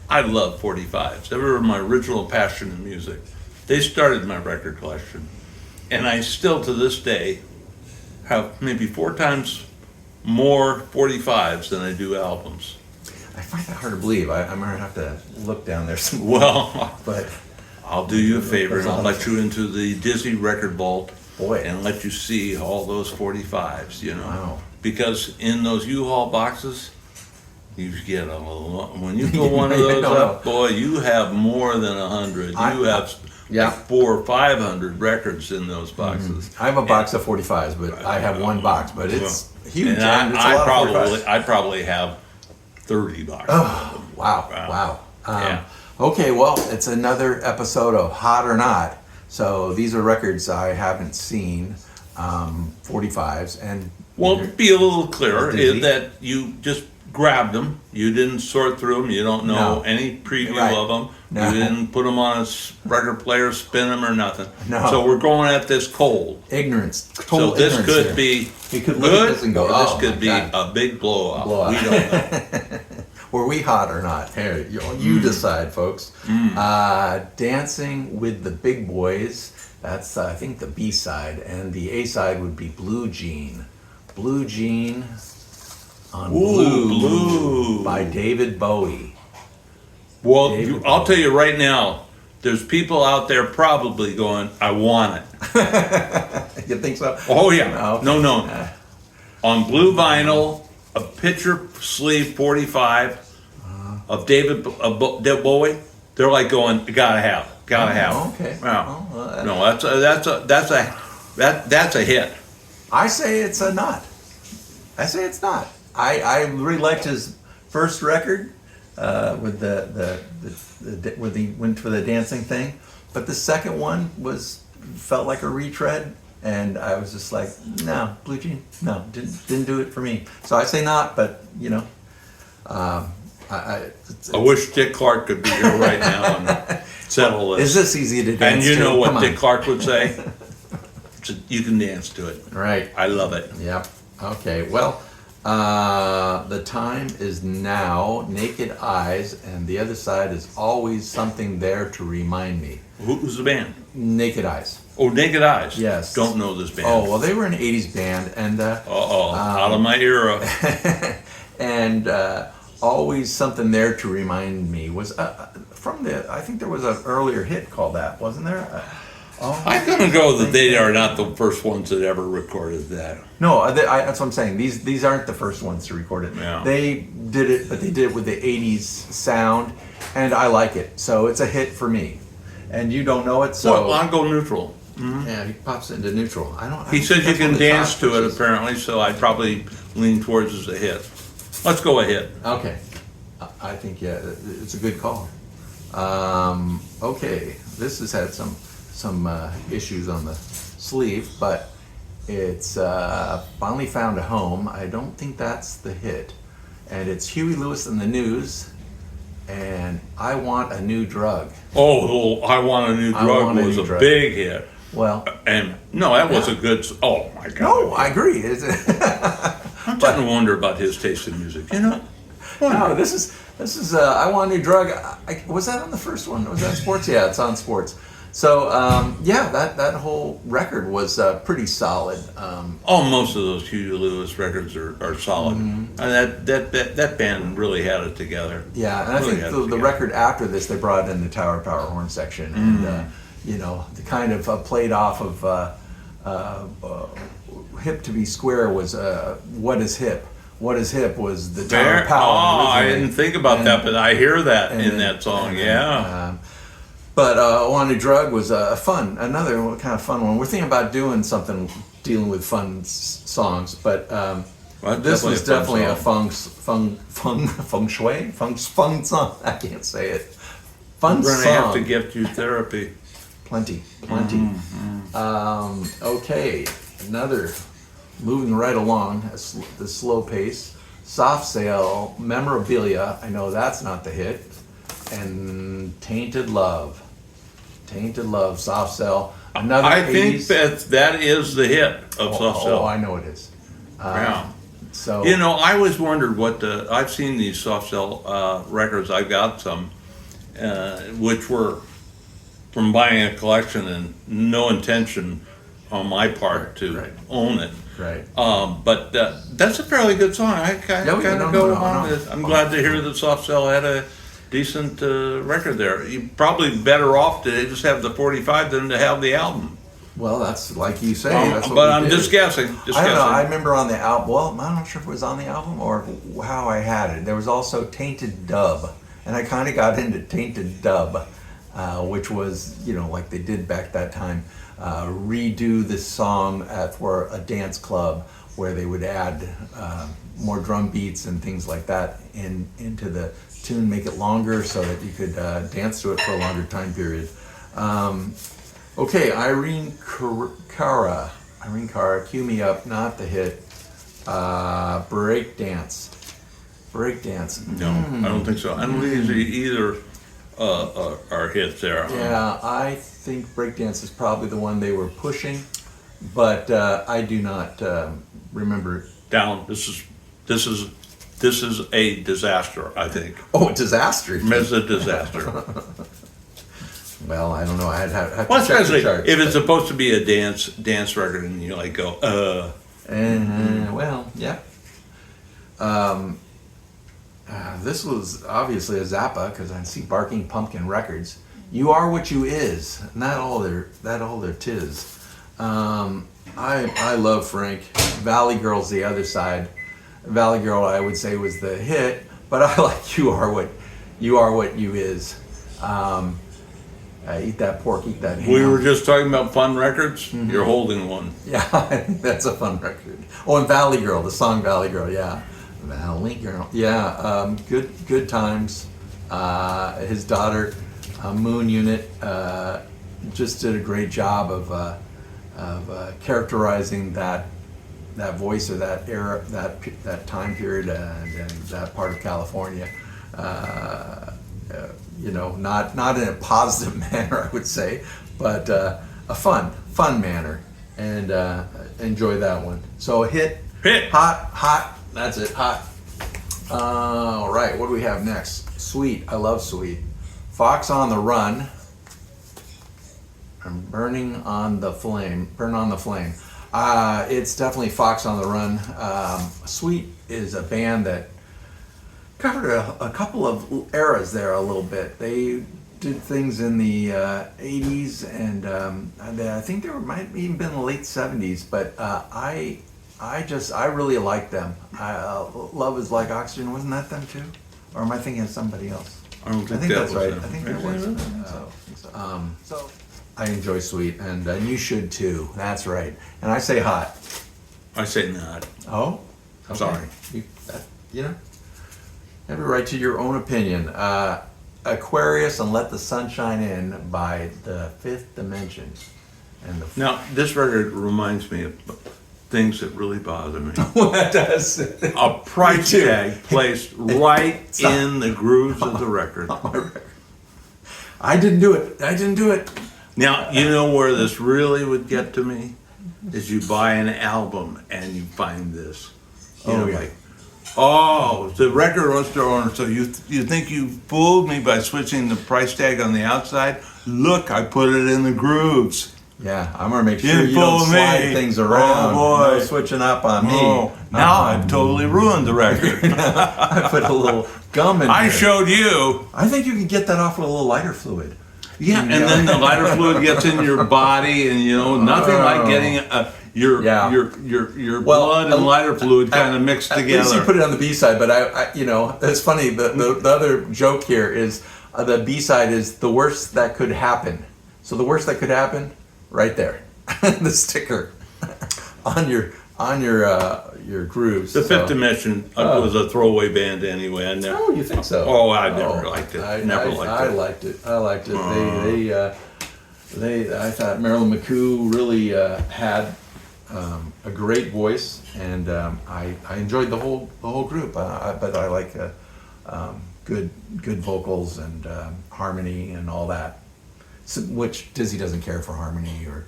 I love 45s. They were my original passion in music. They started my record collection. And I still, to this day, have maybe 4 times more 45s than I do albums. I find that hard to believe. I'm going to have to look down there some. Well, But I'll do you a favor and I'll let you into the Disney record vault boy, and let you see all those 45s, you know. wow. Because in those U-Haul boxes, you get a little, when you pull one of those No, up, boy, you have more than 100. You have yeah. 400 or 500 records in those boxes. I have a box of 45s, but I have one box, but it's huge. And And it's a lot of 45s. I probably have 30 boxes. Oh, wow. Yeah. Okay, well, it's another episode of Hot or Not. So these are records I haven't seen, 45s, and Well, be a little clearer Disney. that you just grabbed them. You didn't sort through them. You don't know No. any preview Right. of them. No. You didn't put them on a record player, spin them or nothing. No. So we're going at this cold. ignorance. So Total this ignorance could here. be You could look at good, this and go, or this "Oh, could my be God." a big blowout. Blowout. We don't know. Were we hot or not? Here, you decide, folks. Dancing with the Big Boys. That's I think the B side, and the A side would be Blue Jean. Blue Jean on Ooh, Blue Blue. by David Bowie. Well, David I'll Bowie. tell you right now, there's people out there probably going, I want it. You think so? Oh, yeah. Oh, okay. No. On blue vinyl, a picture sleeve 45 of David Bowie, they're like going, gotta have it. Gotta have it. Okay. Wow. Oh, well, No, that's a hit. I say it's a not. I say it's not. I really liked his first record with when he went for the dancing thing, but the second one felt like a retread, and I was just like, no, Blue Jean, no, didn't do it for me. So I say not, but you know, I wish Dick Clark could be here right now and settle is this. this easy to dance And you to? know Come what on. Dick Clark would say? You can dance to it. Right. I love it. Yep. Okay. Well, the time is now. Naked Eyes, and the other side is Always Something There to Remind Me. Who's the band? Naked Eyes. Oh, Naked Eyes. Yes. Don't know this band. Oh well, they were an '80s band, and out of my era. and Always Something There to Remind Me was from the. I think there was an earlier hit called that, wasn't there? I'm gonna go that they are not the first ones that ever recorded that. No, that's what I'm saying. These aren't the first ones to record it. Yeah. They did it, but they did it with the '80s sound, and I like it. So it's a hit for me. And you don't know it, so Well, I'll go neutral. yeah, he pops into neutral. I don't. He says you that's one can of the dance top to it pitches. apparently, so I'd probably lean towards as a hit. Let's go a hit. Okay, I think yeah, it's a good call. Okay, this has had some issues on the sleeve, but it's finally found a home. I don't think that's the hit, and it's Huey Lewis and the News, and I Want a New Drug. Oh, I Want a New I Drug Want a was New a Drug. big hit. Well, And no, that was a good. Oh my God. no, I agree. Is it? I'm starting to wonder about his taste in music. You know. No, this is I Want a New Drug. Was that on the first one? Was that sports? Yeah, it's on sports. So yeah, that whole record was pretty solid. Oh, most of those Huey Lewis records are solid. And that band really had it together. Yeah, and I Really think had it the together. record after this, they brought in the Tower Power horn section, and you know, the kind of played off of Hip to Be Square was What Is Hip. What Is Hip was the Tower There, Power. I originally. didn't think about And- that, but I hear that and in then- that song. and Yeah. then, but Want a Drug was another kind of fun one. We're thinking about doing something dealing with fun songs, but Well, this was definitely a fun feng shui fun song. I can't say it. Fun We're song. gonna have to get you therapy. Plenty. Mm-hmm. Okay, another moving right along at the slow pace. Soft Sale, Memorabilia. I know that's not the hit. And Tainted Love. Tainted Love, Soft Cell. Another I think 80s. that is the hit of Soft Cell. Oh, I know it is. Yeah. So You know, I always wondered I've seen these Soft Cell records. I've got some, which were from buying a collection and no intention on my part to Right. own it. Right. But that's a fairly good song. I kind No, of no, go no, along no. with it. I'm glad to hear that Soft Cell had a decent record there. You're probably better off to just have the 45 than to have the album. Well, that's like you say. That's what But we I'm did. just guessing. I don't know. I remember on the album. Well, I'm not sure if it was on the album or how I had it. There was also Tainted Dub, and I kind of got into Tainted Dub, which was like they did back that time, redo this song for a dance club where they would add more drum beats and things like that into the tune, make it longer so that you could dance to it for a longer time period. Okay, Irene Cara, cue me up, not the hit. Breakdance. No, I don't think so. I don't think either are hits there. Yeah, I think Breakdance is probably the one they were pushing, but I do not remember it. Down. This is a disaster. I think. Oh, Disaster. It's a disaster. Well, I don't know. I'd have Well, to check the especially charts. if it's supposed to be a dance record, and you like go, Well, yeah. This was obviously a Zappa because I see Barking Pumpkin Records. You Are What You Is, not all there tis. I love Frank. Valley Girl's the other side. Valley Girl, I would say, was the hit, but I like You Are What You Is. Eat that pork, eat that ham. we were just talking about fun records. You're holding one. Yeah, I think that's a fun record. Oh, and Valley Girl, the song Valley Girl, yeah. Valley Girl. Yeah, good times. His daughter, Moon Unit, just did a great job of characterizing that voice or that era, that time period, and that part of California. Not in a positive manner, I would say, but a fun manner, and enjoy that one. So hit, hot. That's it, hot. All right, what do we have next? Sweet, I love Sweet. Fox on the Run. I'm burn on the flame. It's definitely Fox on the Run. Sweet is a band that covered a couple of eras there a little bit. They did things in the 80s and I think there might have even been the late 70s, but I really like them. Love Is Like Oxygen, wasn't that them too? Or am I thinking of somebody else? I don't think I think that that's was right. them. I think that was. So I enjoy Sweet, and you should too. That's right. And I say hot. I say not. Oh, okay. Sorry. You know, every right to your own opinion. Aquarius and Let the Sunshine In by The Fifth Dimension. And Now, this record reminds me of things that really bother me. what does? A price Me too. tag placed right in the grooves of the record. I didn't do it. Now, you know where this really would get to me? Is you buy an album and you find this. You know, yeah. like, oh, the record owner, so you think you fooled me by switching the price tag on the outside? Look, I put it in the grooves. Yeah, I'm gonna make You sure you don't fool slide me. things around. Oh, boy. No switching up on me. Oh, now I've totally ruined the record. I put a little gum in I there. showed you. I think you can get that off with a little lighter fluid. Yeah, and then the lighter fluid gets in your body, and nothing like getting your blood and lighter fluid kind of mixed At least you together. put it on the B side, but I it's funny. The other joke here is the B side is the worst that could happen. So the worst that could happen, right there, the sticker on your grooves. The So- Fifth Dimension was a throwaway band anyway. I never. Oh, you think so? Oh, I never liked it. I Never liked I it. liked it. I liked it. I thought Marilyn McCoo really had a great voice, and I enjoyed the whole group. But I like good vocals and harmony and all that. So, which Dizzy doesn't care for harmony or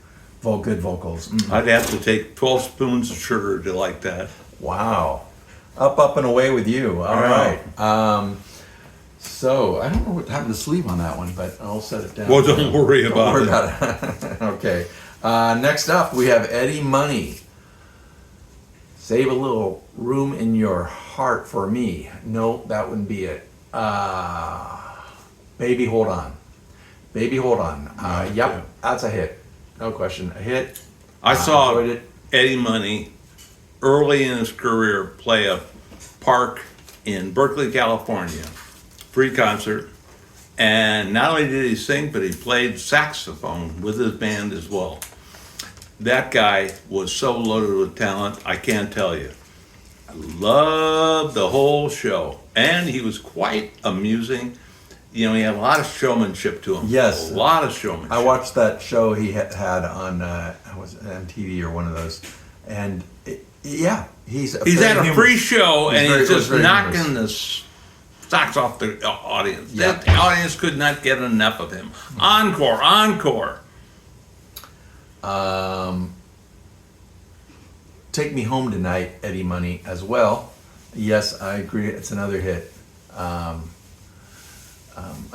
good vocals. I'd have to take 12 spoons of sugar to like that. Wow. Up and away with you. All Wow. right. So I don't know what happened to sleep on that one, but I'll set it down. Well, don't worry about it. it. Okay. Next up, we have Eddie Money. Save a little room in your heart for me. No, that wouldn't be it. Baby, hold on. Baby, hold on. Yep, that's a hit. No question, a hit. I saw enjoyed it. Eddie Money early in his career play a park in Berkeley, California, free concert. And not only did he sing, but he played saxophone with his band as well. That guy was so loaded with talent, I can't tell you. I loved the whole show. And he was quite amusing. You know, he had a lot of showmanship to him. Yes. A lot of showmanship. I watched that show he had on was it MTV or one of those, and yeah, he's He's very had a humorous. free show, He's and very- he's was just very knocking humorous. the socks off the audience. Yeah. The audience could not get enough of him. Encore, encore. Take Me Home Tonight, Eddie Money as well. Yes, I agree. It's another hit.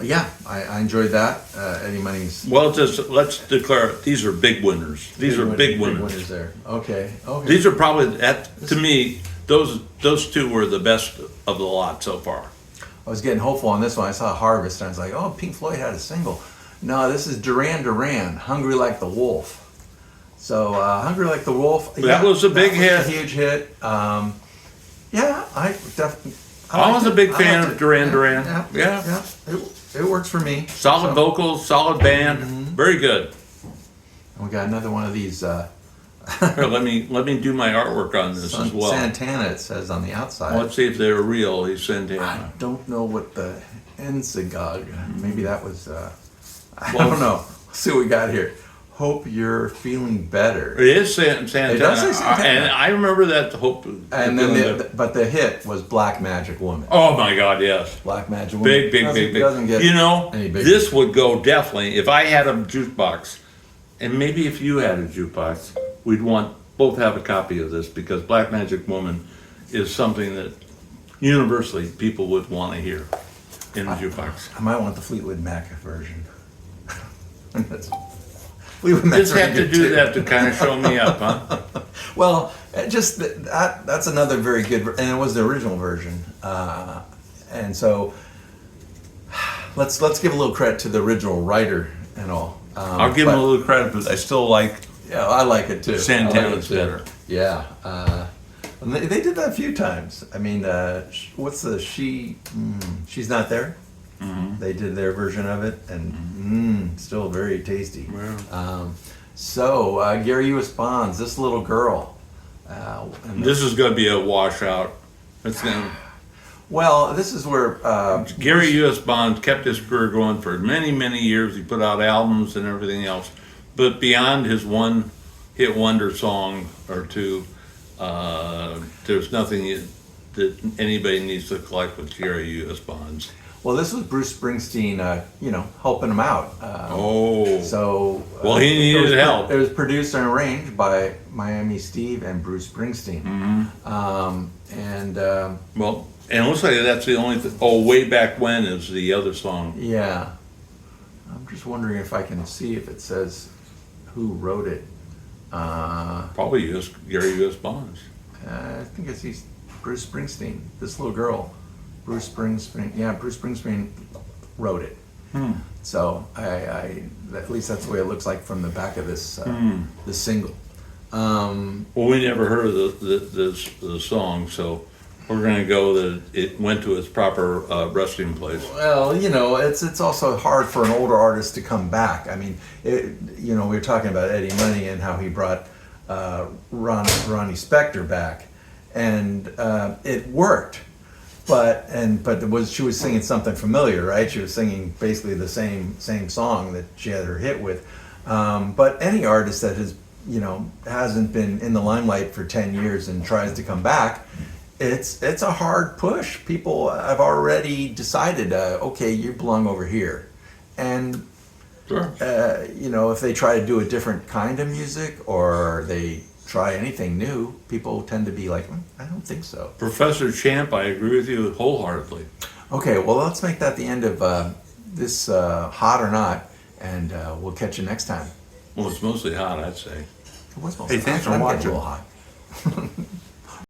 Yeah, I enjoyed that. Eddie Money's. Well, just let's declare it. These are big winners. These are big winners. there. Okay. Okay. These are probably to me. Those two were the best of the lot so far. I was getting hopeful on this one. I saw Harvest, and I was like, "Oh, Pink Floyd had a single." No, this is Duran Duran, "Hungry Like the Wolf." So, "Hungry Like the Wolf." That was a big hit. A huge hit. Yeah, I definitely. I was a big fan liked of it. Duran Duran. Yeah. It works for me. Solid So- vocals, solid band, very good. And we got another one of these. Here, let me do my artwork on this as well. Santana, it says on the outside. Let's see if they're real. He's Santana. I don't know what the Ensagog. Maybe that was. I Well- don't know. Let's see what we got here. Hope you're feeling better. It is Santana. It does say Santana. And I remember that hope. And then, but the hit was Black Magic Woman. oh my God, yes. Black Magic Woman. Big, big, Doesn't- big, big. Doesn't get You know, any bigger. this would go definitely, if I had a jukebox, and maybe if you had a jukebox, we'd both have a copy of this, because Black Magic Woman is something that universally people would want to hear in a jukebox. I might want the Fleetwood Mac version. Fleetwood Mac's Just have very to good, do too. that to kind of show me up, huh? Well, just that's another very good, and it was the original version, and so let's give a little credit to the original writer and all. I'll give him a little credit, but I still like Yeah, I like it too. Santana's I like it too. better. Yeah, and they did that a few times. I mean, what's the she? She's Not There. Mm-hmm. They did their version of it, and still very tasty. Yeah. So Gary U.S. Bonds, This Little Girl. And This is going to be a washout. It's going well, this is where Gary U.S. Bonds kept his career going for many, many years. He put out albums and everything else. But beyond his one hit wonder song or two, there's nothing that anybody needs to collect with Gary U.S. Bonds. well, this was Bruce Springsteen, helping him out. Oh. So Well, he it needed was help. It was produced and arranged by Miami Steve and Bruce Springsteen. Well, and it looks like that's the only Way Back When is the other song. Yeah, I'm just wondering if I can see if it says who wrote it. Probably Gary U.S. Bonds. I think it's Bruce Springsteen. This Little Girl, Bruce Springsteen. Yeah, Bruce Springsteen wrote it. So I at least that's the way it looks like from the back of this this single. Well, we never heard of the song, so we're going to go that it went to its proper resting place. Well, it's also hard for an older artist to come back. I mean, we were talking about Eddie Money and how he brought Ronnie Spector back, and it worked. But she was singing something familiar, right? She was singing basically the same song that she had her hit with. But any artist that hasn't been in the limelight for 10 years and tries to come back, it's a hard push. People have already decided, okay, you belong over here, and Sure. if they try to do a different kind of music, or they try anything new, people tend to be like, I don't think so. Professor Champ, I agree with you wholeheartedly. Okay, well, let's make that the end of this hot or not, and we'll catch you next time. Well, it's mostly hot, I'd say. It was mostly Hey, thanks hot. for I'm getting watching. a little hot.